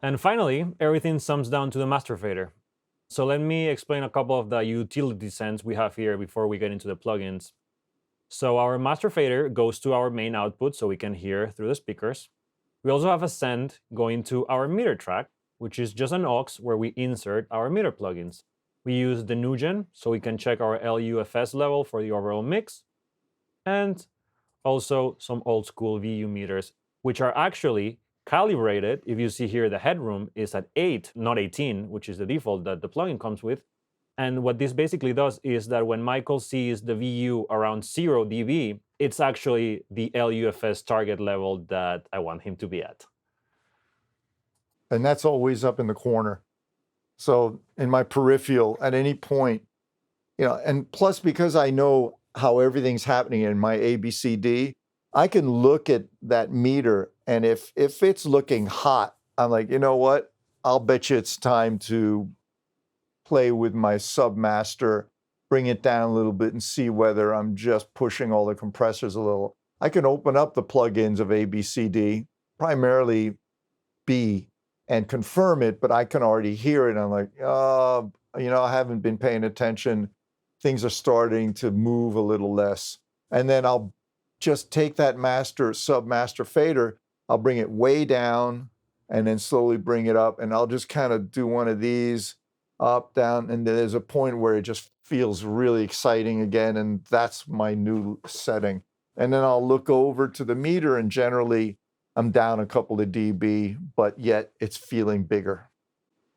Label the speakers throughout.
Speaker 1: And finally, everything sums down to the master fader. So let me explain a couple of the utility sense we have here before we get into the plugins. So our master fader goes to our main output so we can hear through the speakers. We also have a send going to our meter track, which is just an aux where we insert our meter plugins. We use the NuGen so we can check our LUFS level for the overall mix, and also some old school VU meters, which are actually calibrated. If you see here, the headroom is at 8, not 18, which is the default that the plugin comes with. And what this basically does is that when Michael sees the VU around 0 dB, it's actually the LUFS target level that I want him to be at.
Speaker 2: And that's always up in the corner. So in my peripheral, at any point, and plus because I know how everything's happening in my ABCD, I can look at that meter, and if it's looking hot, I'm like, you know what? I'll bet you it's time to play with my submaster, bring it down a little bit and see whether I'm just pushing all the compressors a little. I can open up the plugins of ABCD, primarily B, and confirm it, but I can already hear it. I'm like, I haven't been paying attention. Things are starting to move a little less. And then I'll just take that submaster fader, I'll bring it way down and then slowly bring it up. And I'll just kind of do one of these up, down. And then there's a point where it just feels really exciting again. And that's my new setting. And then I'll look over to the meter, and generally I'm down a couple of dB, but yet it's feeling bigger.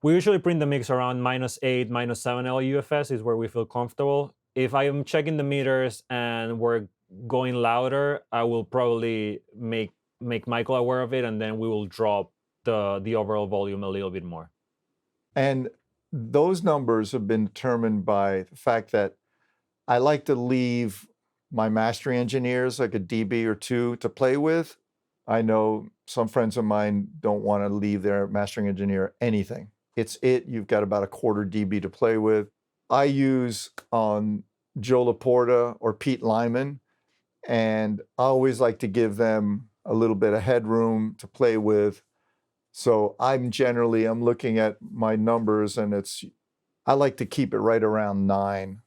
Speaker 1: We usually print the mix around -8, -7 LUFS is where we feel comfortable. If I am checking the meters and we're going louder, I will probably make Michael aware of it, and then we will drop the overall volume a little bit more.
Speaker 2: And those numbers have been determined by the fact that I like to leave my mastering engineers like a dB or two to play with. I know some friends of mine don't want to leave their mastering engineer anything. You've got about a quarter dB to play with. I use on Joe Laporta or Pete Lyman, and I always like to give them a little bit of headroom to play with. So I'm looking at my numbers, and I like to keep it right around 9.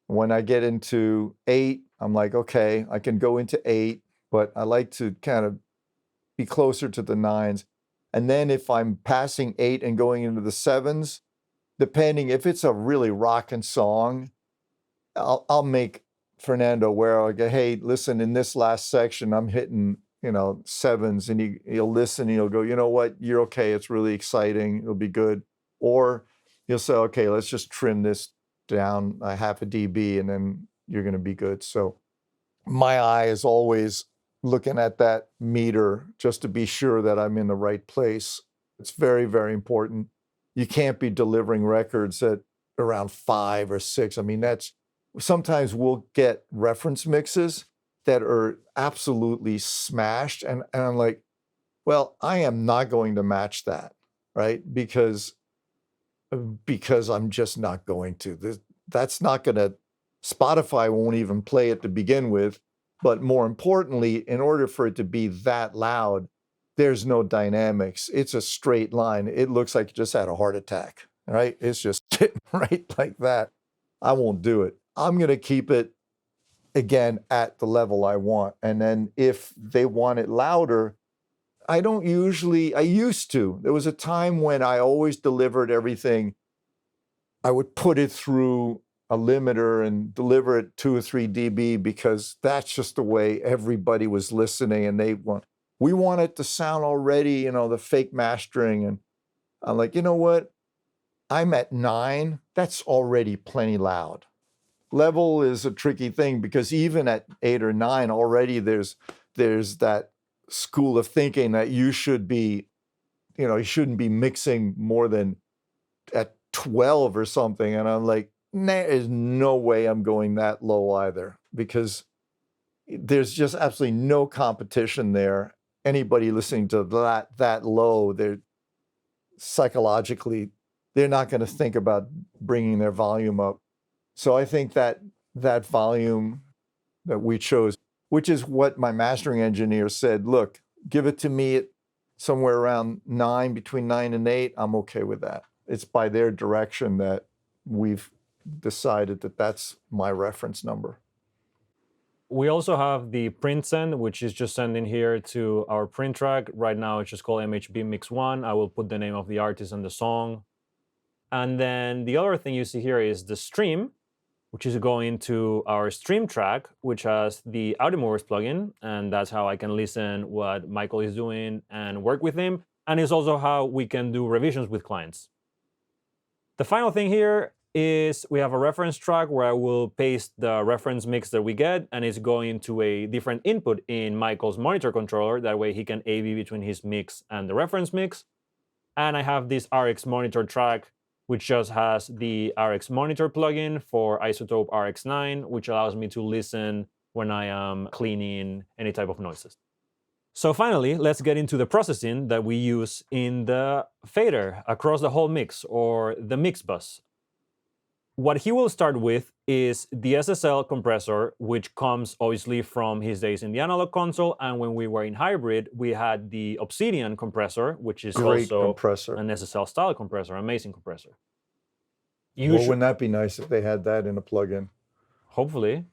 Speaker 2: When I get into 8, I'm like, okay, I can go into 8, but I like to kind of be closer to the 9s. And then if I'm passing 8 and going into the 7s, depending if it's a really rockin' song, I'll make Fernando aware. I go, hey, listen, in this last section, I'm hitting 7s, and he'll listen. And he'll go, you know what? You're okay. It's really exciting. It'll be good. Or he'll say, okay, let's just trim this down a half a dB, and then you're going to be good. So my eye is always looking at that meter just to be sure that I'm in the right place. It's very, very important. You can't be delivering records at around 5 or 6. I mean, sometimes we'll get reference mixes that are absolutely smashed. And I'm like, well, I am not going to match that, right? Because I'm just not going to. That's not going to, Spotify won't even play it to begin with. But more importantly, in order for it to be that loud, there's no dynamics. It's a straight line. It looks like you just had a heart attack, right? It's just sitting right like that. I won't do it. I'm going to keep it, again, at the level I want. And then if they want it louder, I used to. There was a time when I always delivered everything. I would put it through a limiter and deliver it 2 or 3 dB, because that's just the way everybody was listening, and we want it to sound already, the fake mastering. And I'm like, you know what? I'm at 9. That's already plenty loud. Level is a tricky thing, because even at 8 or 9 already there's that school of thinking that you shouldn't be mixing more than at 12 or something. And I'm like, there's no way I'm going that low either, because there's just absolutely no competition there. Anybody listening to that low, they're psychologically, they're not going to think about bringing their volume up. So I think that volume that we chose, which is what my mastering engineer said, look, give it to me at somewhere around 9, between 9 and 8, I'm okay with that. It's by their direction that we've decided that that's my reference number.
Speaker 1: We also have the print send, which is just sending here to our print track. Right now, it's just called MHB Mix 1. I will put the name of the artist and the song. And then the other thing you see here is the stream, which is going to our stream track, which has the Audio Movers plugin. And that's how I can listen what Michael is doing and work with him. And it's also how we can do revisions with clients. The final thing here is we have a reference track where I will paste the reference mix that we get, and it's going to a different input in Michael's monitor controller. That way he can AV between his mix and the reference mix. And I have this RX monitor track, which just has the RX monitor plugin for iZotope RX9, which allows me to listen when I am cleaning any type of noises. So finally, let's get into the processing that we use in the fader across the whole mix, or the mix bus. What he will start with is the SSL compressor, which comes obviously from his days in the analog console. And when we were in hybrid, we had the Obsidian compressor, which is
Speaker 2: Great
Speaker 1: also
Speaker 2: compressor.
Speaker 1: an SSL style compressor, amazing compressor.
Speaker 2: Well, wouldn't that be nice if they had that in a plugin?
Speaker 1: Hopefully.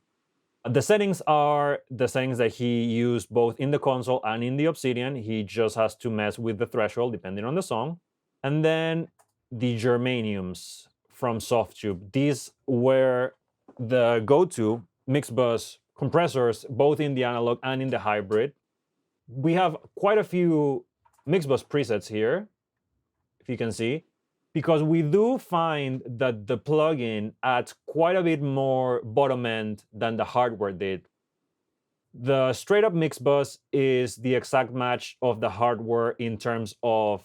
Speaker 1: The settings are the settings that he used both in the console and in the Obsidian. He just has to mess with the threshold depending on the song. And then the germaniums from Softube. These were the go-to mix bus compressors, both in the analog and in the hybrid. We have quite a few mix bus presets here, if you can see, because we do find that the plugin adds quite a bit more bottom end than the hardware did. The straight up mix bus is the exact match of the hardware in terms of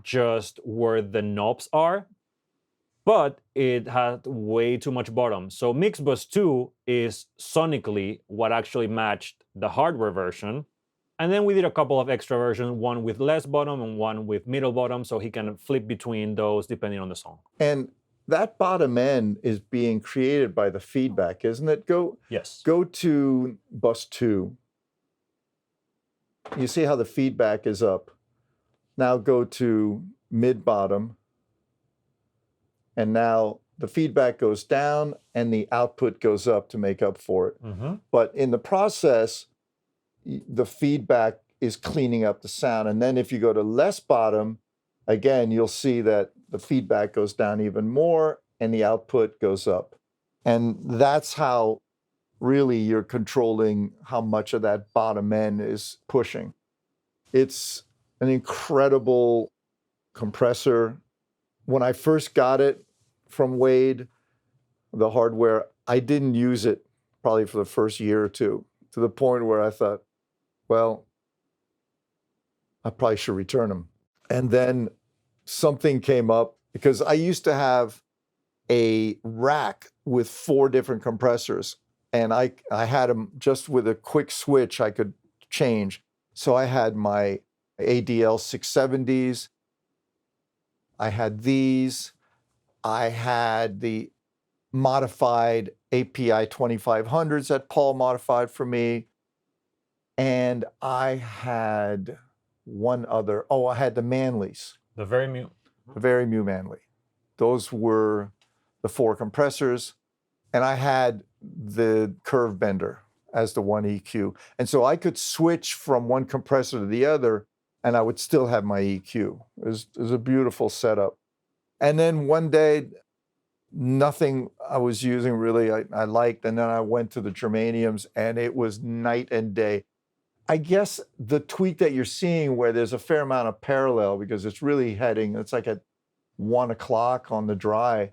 Speaker 1: just where the knobs are, but it had way too much bottom. So Mixbus 2 is sonically what actually matched the hardware version. And then we did a couple of extra versions, one with less bottom and one with middle bottom, so he can flip between those depending on the song.
Speaker 2: And that bottom end is being created by the feedback, isn't it?
Speaker 1: Yes.
Speaker 2: Go to bus 2. You see how the feedback is up. Now go to mid bottom. And now the feedback goes down and the output goes up to make up for it. But in the process, the feedback is cleaning up the sound. And then if you go to less bottom, again, you'll see that the feedback goes down even more and the output goes up. And that's how really you're controlling how much of that bottom end is pushing. It's an incredible compressor. When I first got it from Wade, the hardware, I didn't use it probably for the first year or two, to the point where I thought, well, I probably should return them. And then something came up, because I used to have a rack with 4 different compressors, and I had them just with a quick switch I could change. So I had my ADL 670s, I had these, I had the modified API 2500s that Paul modified for me, and I had one other. Oh, I had the Manleys.
Speaker 1: The Very
Speaker 2: Mu Manley. Those were the 4 compressors, and I had the Curve Bender as the one EQ. And so I could switch from one compressor to the other, and I would still have my EQ. It was a beautiful setup. And then one day, nothing I was using really I liked, and then I went to the germaniums, and it was night and day. I guess the tweak that you're seeing where there's a fair amount of parallel, because it's really heading, it's like at 1 o'clock on the dry.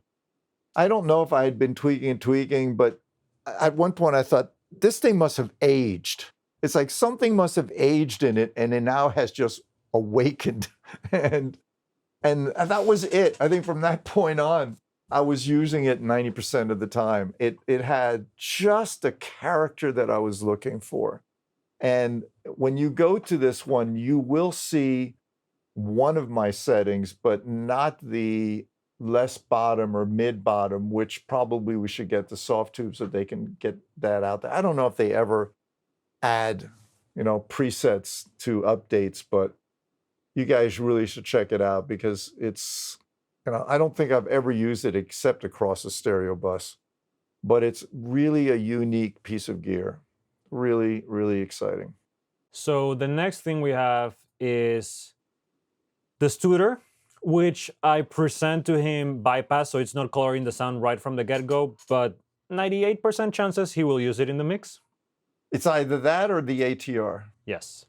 Speaker 2: I don't know if I had been tweaking, but at one point I thought, this thing must have aged. It's like something must have aged in it, and it now has just awakened. And that was it. I think from that point on, I was using it 90% of the time. It had just the character that I was looking for. And when you go to this one, you will see one of my settings, but not the less bottom or mid bottom, which probably we should get the Softube so they can get that out there. I don't know if they ever add, presets to updates, but You guys really should check it out because it's, I don't think I've ever used it except across a stereo bus, but it's really a unique piece of gear. Really, really exciting.
Speaker 1: So the next thing we have is the Studer, which I present to him bypass, so it's not coloring the sound right from the get-go, but 98% chances he will use it in the mix.
Speaker 2: It's either that or the ATR.
Speaker 1: Yes.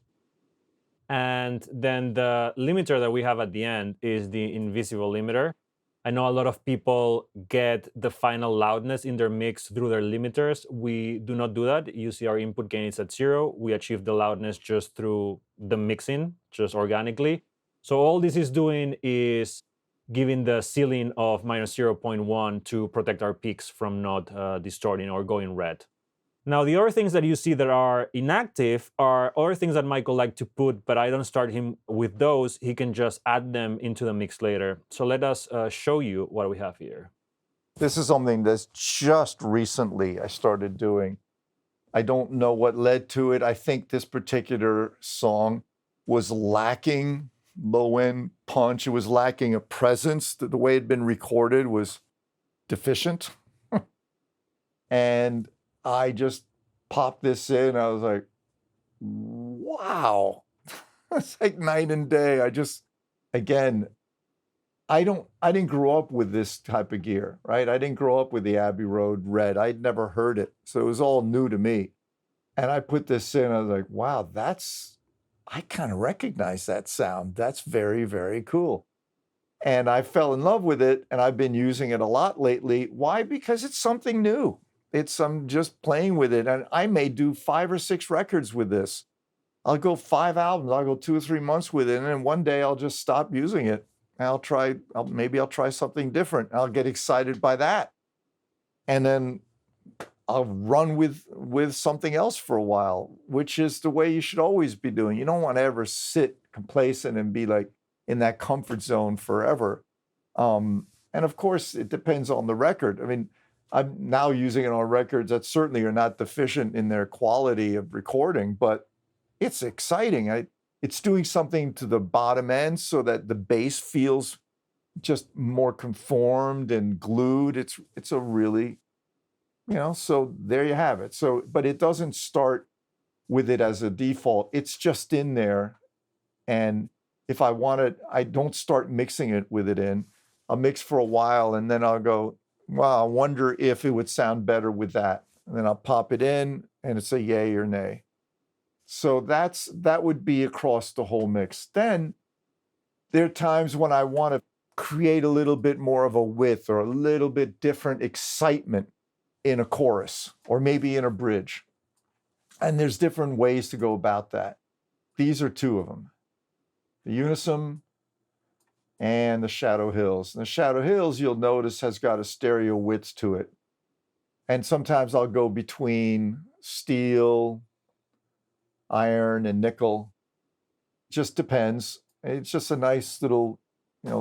Speaker 1: And then the limiter that we have at the end is the invisible limiter. I know a lot of people get the final loudness in their mix through their limiters. We do not do that. You see our input gain is at 0. We achieve the loudness just through the mixing, just organically. So all this is doing is giving the ceiling of minus 0.1 to protect our peaks from not distorting or going red. Now, the other things that you see that are inactive are other things that Michael liked to put, but I don't start him with those. He can just add them into the mix later. So let us show you what we have here.
Speaker 2: This is something that's just recently I started doing. I don't know what led to it. I think this particular song was lacking low-end punch. It was lacking a presence. The way it had been recorded was deficient. And I just popped this in. I was like, wow. It's like night and day. Again, I didn't grow up with this type of gear, right? I didn't grow up with the Abbey Road Red. I'd never heard it. So it was all new to me. And I put this in. I was like, wow, I kind of recognize that sound. That's very, very cool. And I fell in love with it. And I've been using it a lot lately. Why? Because it's something new. I'm just playing with it. And I may do 5 or 6 records with this. I'll go 5 albums. I'll go 2 or 3 months with it. And then one day I'll just stop using it. Maybe I'll try something different. I'll get excited by that. And then I'll run with something else for a while, which is the way you should always be doing. You don't want to ever sit complacent and be like in that comfort zone forever. And of course, it depends on the record. I mean, I'm now using it on records that certainly are not deficient in their quality of recording, but it's exciting. It's doing something to the bottom end so that the bass feels just more conformed and glued. It's a really, so there you have it. So, but it doesn't start with it as a default. It's just in there. And if I want it, I don't start mixing it with it in. I'll mix for a while and then I'll go, wow, I wonder if it would sound better with that. And then I'll pop it in and it's a yay or nay. So that would be across the whole mix. Then there are times when I want to create a little bit more of a width or a little bit different excitement in a chorus or maybe in a bridge. And there's different ways to go about that. These are 2 of them, the Unison and the Shadow Hills. And the Shadow Hills, you'll notice, has got a stereo width to it. And sometimes I'll go between steel, iron, and nickel. Just depends. It's just a nice little,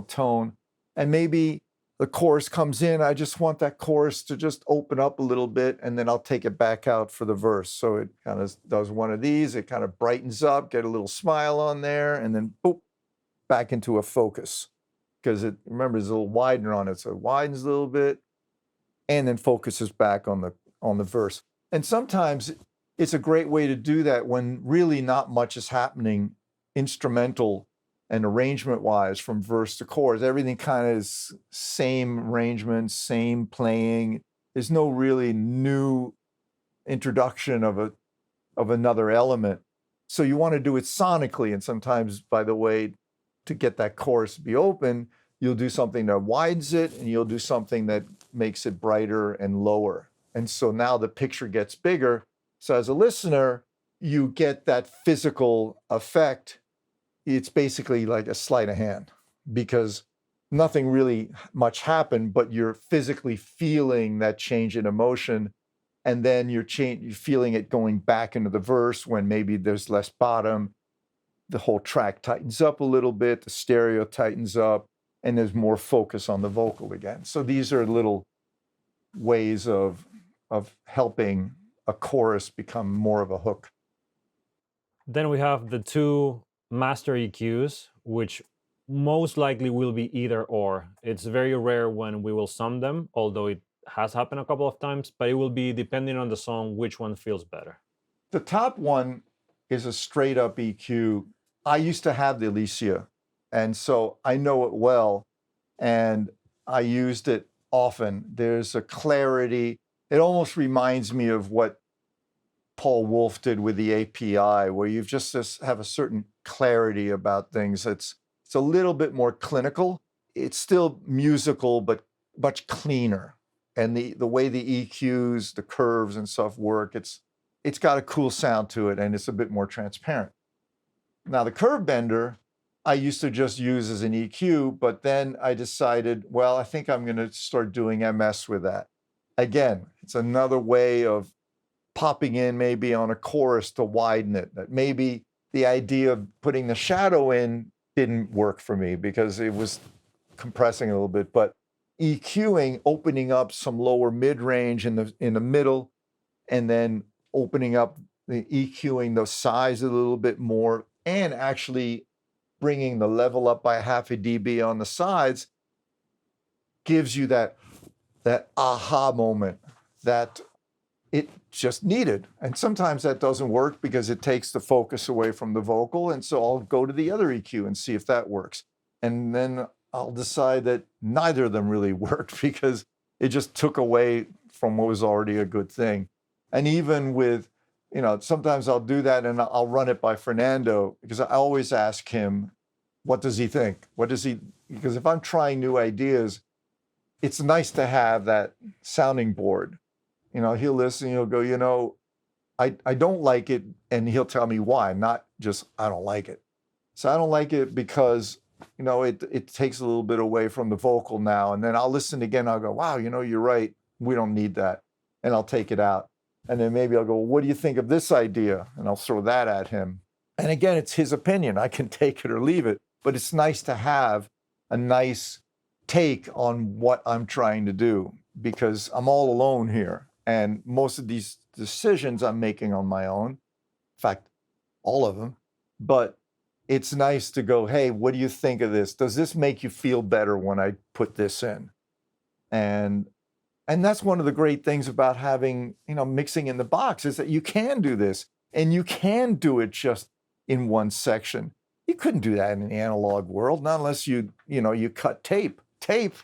Speaker 2: tone. And maybe the chorus comes in. I just want that chorus to just open up a little bit, and then I'll take it back out for the verse. So it kind of does one of these. It kind of brightens up, get a little smile on there, and then boop, back into a focus. Because remember, there's a little widener on it. So it widens a little bit and then focuses back on the verse. And sometimes it's a great way to do that when really not much is happening instrumental and arrangement-wise from verse to chorus. Everything kind of is same arrangement, same playing. There's no really new introduction of another element. So you want to do it sonically. And sometimes, by the way, to get that chorus to be open, you'll do something that widens it and you'll do something that makes it brighter and lower. And so now the picture gets bigger. So as a listener, you get that physical effect. It's basically like a sleight of hand because nothing really much happened, but you're physically feeling that change in emotion. And then you're feeling it going back into the verse when maybe there's less bottom. The whole track tightens up a little bit, the stereo tightens up, and there's more focus on the vocal again. So these are little ways of helping a chorus become more of a hook.
Speaker 1: Then we have the 2 master EQs, which most likely will be either or. It's very rare when we will sum them, although it has happened a couple of times, but it will be depending on the song which one feels better.
Speaker 2: The top one is a straight up EQ. I used to have the Alicia, and so I know it well, and I used it often. There's a clarity. It almost reminds me of what Paul Wolf did with the API, where you just have a certain clarity about things. It's a little bit more clinical. It's still musical, but much cleaner. And the way the EQs, the curves and stuff work, it's got a cool sound to it, and it's a bit more transparent. Now the Curve Bender, I used to just use as an EQ, but then I decided, well, I think I'm going to start doing MS with that. Again, it's another way of popping in maybe on a chorus to widen it. That maybe the idea of putting the shadow in didn't work for me because it was compressing a little bit, but EQing, opening up some lower mid-range in the middle, and then opening up the EQing the size a little bit more, and actually bringing the level up by 0.5 dB on the sides gives you that aha moment that it just needed. And sometimes that doesn't work because it takes the focus away from the vocal. And so I'll go to the other EQ and see if that works. And then I'll decide that neither of them really worked because it just took away from what was already a good thing. And even with, sometimes I'll do that and I'll run it by Fernando because I always ask him, what does he think? Because if I'm trying new ideas, it's nice to have that sounding board. He'll listen, he'll go, I don't like it, and he'll tell me why, not just, I don't like it. So I don't like it because, it takes a little bit away from the vocal now, and then I'll listen again, I'll go, wow, you're right, we don't need that, and I'll take it out. And then maybe I'll go, what do you think of this idea? And I'll throw that at him. And again, it's his opinion, I can take it or leave it, but it's nice to have a nice take on what I'm trying to do because I'm all alone here. And most of these decisions I'm making on my own, in fact, all of them, but it's nice to go, hey, what do you think of this? Does this make you feel better when I put this in? And that's one of the great things about having, mixing in the box is that you can do this and you can do it just in one section. You couldn't do that in the analog world, not unless you cut tape. Tape.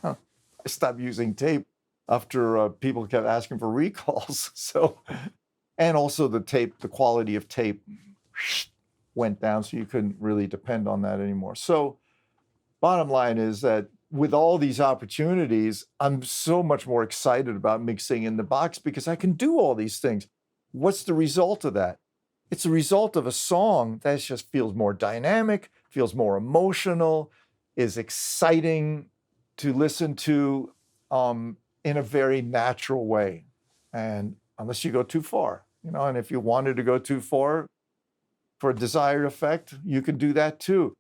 Speaker 2: I stopped using tape after people kept asking for recalls. So, and also the quality of tape went down, so you couldn't really depend on that anymore. So bottom line is that with all these opportunities, I'm so much more excited about mixing in the box because I can do all these things. What's the result of that? It's a result of a song that just feels more dynamic, feels more emotional, is exciting to listen to, in a very natural way. And unless you go too far, and if you wanted to go too far for a desired effect, you can do that too.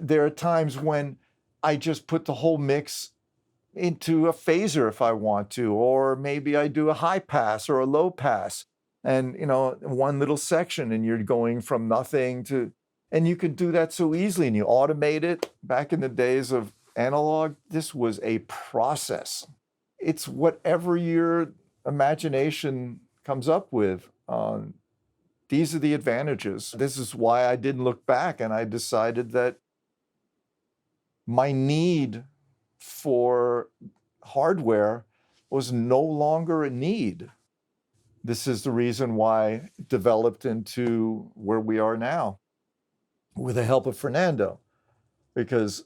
Speaker 2: There are times when I just put the whole mix into a phaser if I want to, or maybe I do a high pass or a low pass and, one little section and you're going from nothing to, and you can do that so easily and you automate it. Back in the days of analog, this was a process. It's whatever your imagination comes up with. These are the advantages. This is why I didn't look back, and I decided that my need for hardware was no longer a need. This is the reason why it developed into where we are now with the help of Fernando, because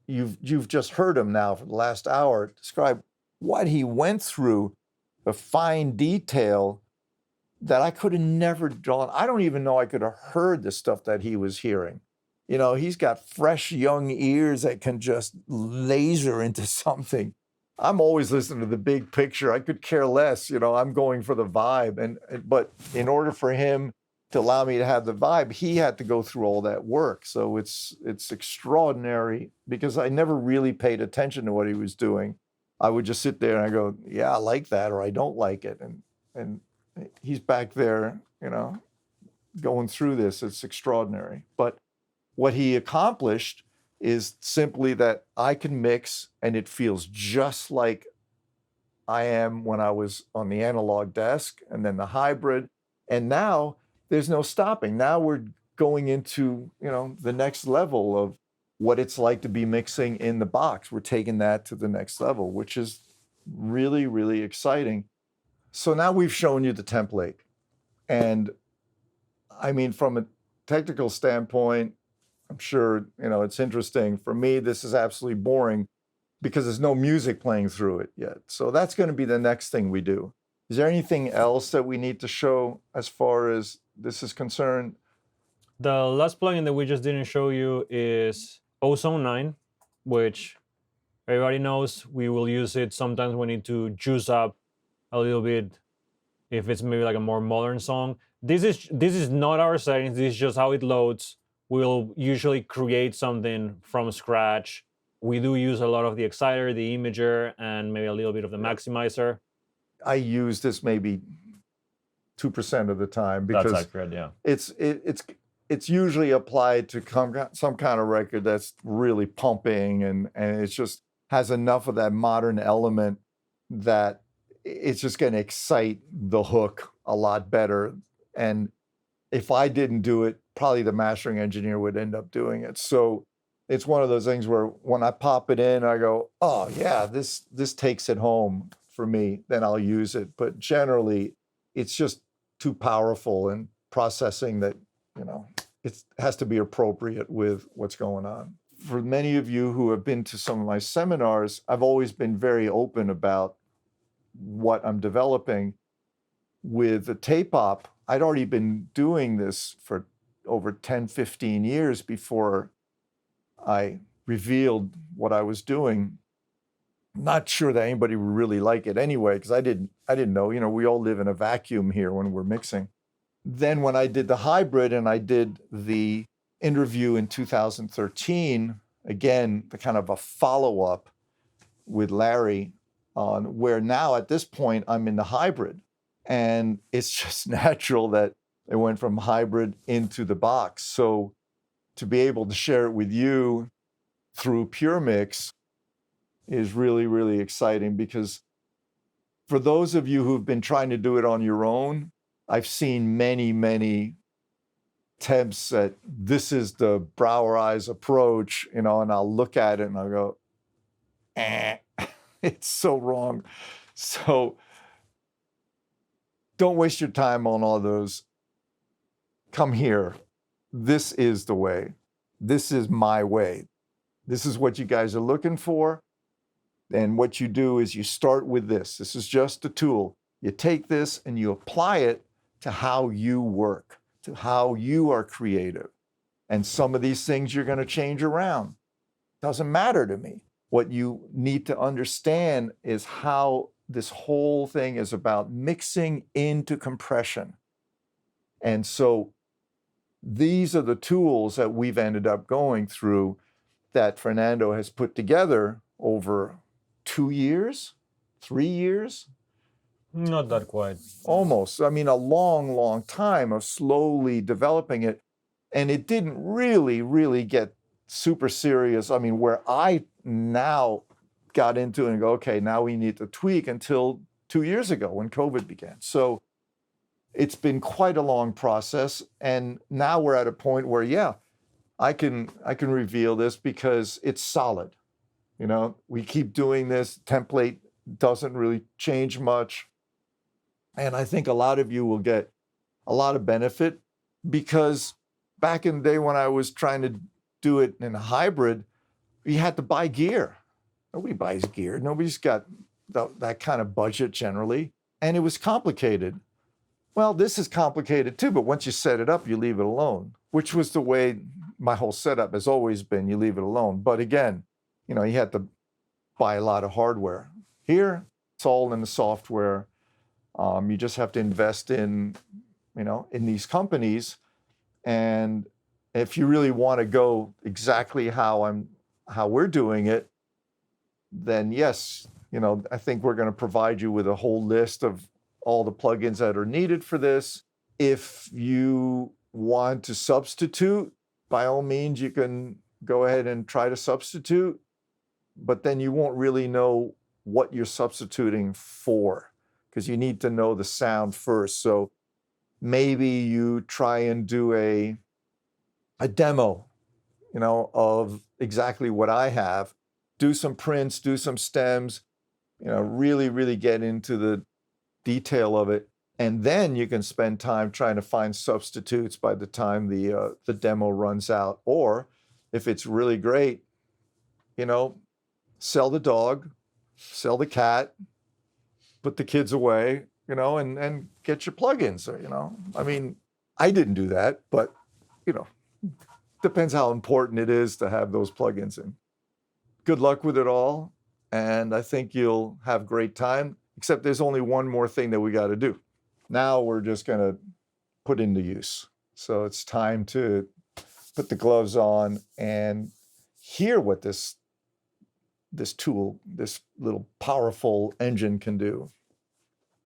Speaker 2: you've just heard him now for the last hour describe what he went through, the fine detail that I could have never drawn. I don't even know I could have heard the stuff that he was hearing. He's got fresh young ears that can just laser into something. I'm always listening to the big picture. I could care less, I'm going for the vibe. But in order for him to allow me to have the vibe, he had to go through all that work. So it's extraordinary because I never really paid attention to what he was doing. I would just sit there and I go, yeah, I like that, or I don't like it. And he's back there, going through this. It's extraordinary. But what he accomplished is simply that I can mix and it feels just like I am when I was on the analog desk, and then the hybrid. And now there's no stopping. Now we're going into, the next level of what it's like to be mixing in the box. We're taking that to the next level, which is really, really exciting. So now we've shown you the template. And I mean, from a technical standpoint, I'm sure, it's interesting. For me, this is absolutely boring because there's no music playing through it yet. So that's going to be the next thing we do. Is there anything else that we need to show as far as this is concerned?
Speaker 1: The last plugin that we just didn't show you is Ozone 9, which everybody knows we will use it. Sometimes we need to juice up a little bit if it's maybe like a more modern song. This is not our settings, this is just how it loads. We'll usually create something from scratch. We do use a lot of the exciter, the imager, and maybe a little bit of the maximizer.
Speaker 2: I use this maybe 2% of the time because
Speaker 1: That's accurate, yeah.
Speaker 2: It's usually applied to some kind of record that's really pumping, and it just has enough of that modern element that it's just going to excite the hook a lot better. And if I didn't do it, probably the mastering engineer would end up doing it. So it's one of those things where when I pop it in, I go, oh yeah, this takes it home for me, then I'll use it. But generally, it's just too powerful in processing that, it has to be appropriate with what's going on. For many of you who have been to some of my seminars, I've always been very open about what I'm developing. With the tape op, I'd already been doing this for over 10, 15 years before I revealed what I was doing. Not sure that anybody would really like it anyway, because I didn't know, we all live in a vacuum here when we're mixing. Then when I did the hybrid and I did the interview in 2013, again, the kind of a follow-up with Larry on where now at this point I'm in the hybrid. And it's just natural that it went from hybrid into the box. So to be able to share it with you through PureMix is really, really exciting, because for those of you who've been trying to do it on your own, I've seen many, many attempts at this is the Brauer's approach, and I'll look at it and I'll go, it's so wrong. So don't waste your time on all those. Come here. This is the way. This is my way. This is what you guys are looking for. And what you do is you start with this. This is just a tool. You take this and you apply it to how you work, to how you are creative. And some of these things you're going to change around. Doesn't matter to me. What you need to understand is how this whole thing is about mixing into compression. And so these are the tools that we've ended up going through that Fernando has put together over 2 years, 3 years.
Speaker 1: Not that quite.
Speaker 2: Almost. I mean, a long, long time of slowly developing it. And it didn't really, really get super serious. I mean, where I now got into it and go, okay, now we need to tweak, until 2 years ago when COVID began. So it's been quite a long process. And now we're at a point where, yeah, I can reveal this because it's solid. We keep doing this. Template doesn't really change much. And I think a lot of you will get a lot of benefit, because back in the day when I was trying to do it in a hybrid, you had to buy gear. Nobody buys gear. Nobody's got that kind of budget generally. And it was complicated. Well, this is complicated too, but once you set it up, you leave it alone, which was the way my whole setup has always been. You leave it alone. But again, you had to buy a lot of hardware. Here, it's all in the software. You just have to invest in these companies. And if you really want to go exactly how we're doing it, then yes, I think we're going to provide you with a whole list of all the plugins that are needed for this. If you want to substitute, by all means, you can go ahead and try to substitute, but then you won't really know what you're substituting for because you need to know the sound first. So maybe you try and do a demo, of exactly what I have, do some prints, do some stems, really, really get into the detail of it. And then you can spend time trying to find substitutes by the time the demo runs out. Or if it's really great, sell the dog, sell the cat, put the kids away, and get your plugins. I mean, I didn't do that, but depends how important it is to have those plugins in. Good luck with it all, and I think you'll have great time, except there's only one more thing that we got to do. Now we're just going to put into use. So it's time to put the gloves on and hear what this tool, this little powerful engine can do.